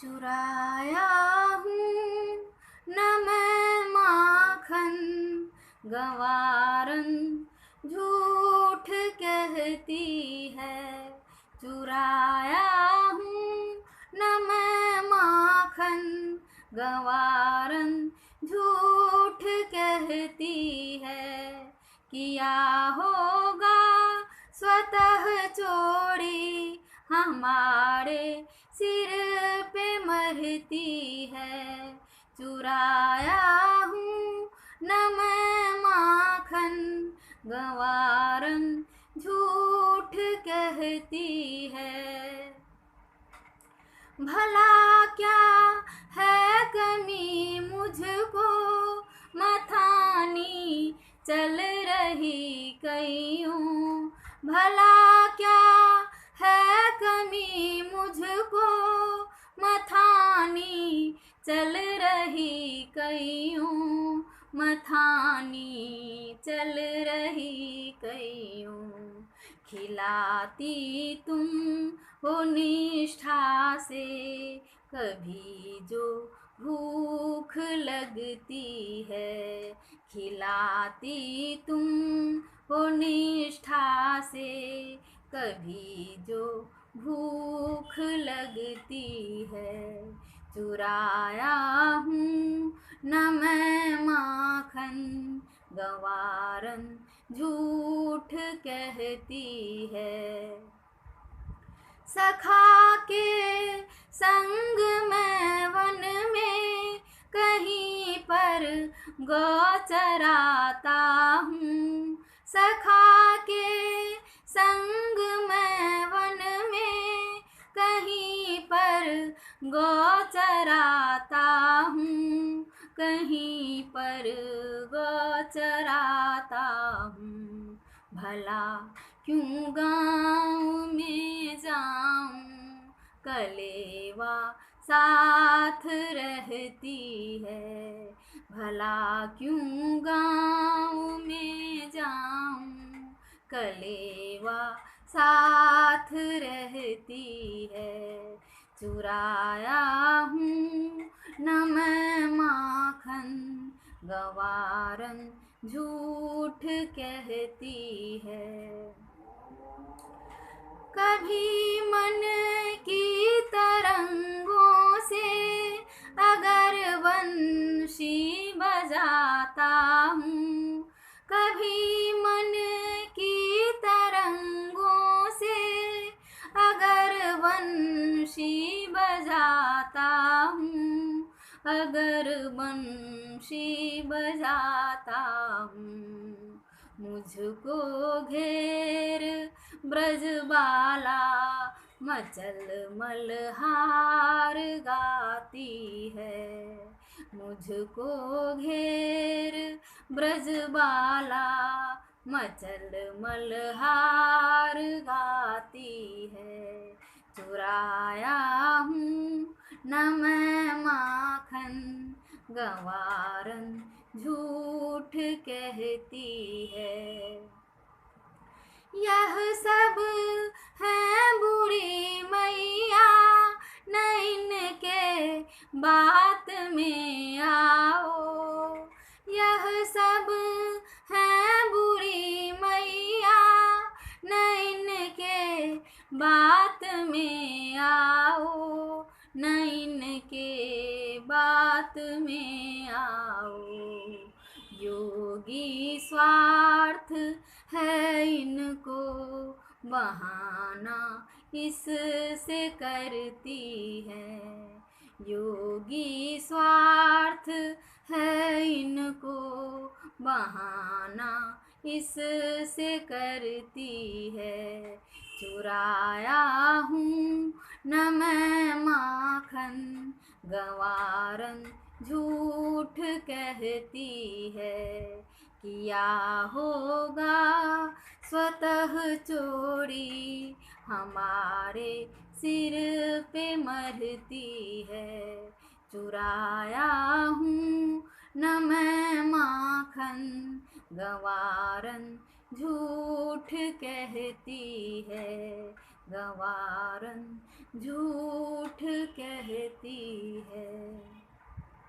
चुराया हूँ न मैं माखन गवारन झूठ कहती है। चुराया हूँ न मैं माखन गवारन झूठ कहती है। किया होगा स्वतः चोरी हमारे सिर पे मरती है। चुराया हूँ न मैं माखन गवारन झूठ कहती है। भला क्या है कमी मुझको मथानी चल रही कईयों। भला क्या है कमी मुझको मथानी चल रही कईयों। मथानी चल रही कईयों। खिलाती तुम हो निष्ठा से कभी जो भूख लगती है। खिलाती तुम हो निष्ठा से कभी जो भूख लगती है। चुराया हूँ न मैं माखन गवारन झूठ कहती है। सखा के संग मैं वन में कहीं पर गौ चराता हूँ। सखा के संग मैं वन में कहीं पर गौ चराता हूँ। कहीं पर गौ चराता हूँ। भला क्यों गाँव में जाऊँ कलेवा साथ रहती है। भला क्यों गाँव में जाऊँ कलेवा साथ रहती है। चुराया हूँ न मैं माखन गवारन झूठ कहती है। कभी मन की तरंगों से अगर बंशी बजाता हूँ। कभी मन की तरंगों से अगर बंशी बजाता हूँ। अगर बंशी बजाता हूँ। मुझको घेर ब्रजबाला मचल मल्हार गाती है। मुझको घेर ब्रजबाला मचल मल्हार गाती है। चुराया हूँ न मैं माखन गवारन झूठ कहती है। यह सब है बुरी मैया न इनके बात में आओ। यह सब है बुरी मैया न इनके बात में आओ। न इनके बात में आओ। योगी स्वार्थ है इनको बहाना इससे करती है। योगी स्वार्थ है इनको बहाना इससे करती है। चुराया हूँ न मैं माखन गवारन झूठ कहती है। किया होगा स्वतः चोरी हमारे सिर पे मरती है। चुराया हूँ न मैं माखन गवारन झूठ कहती है। गवारन झूठ कहती है।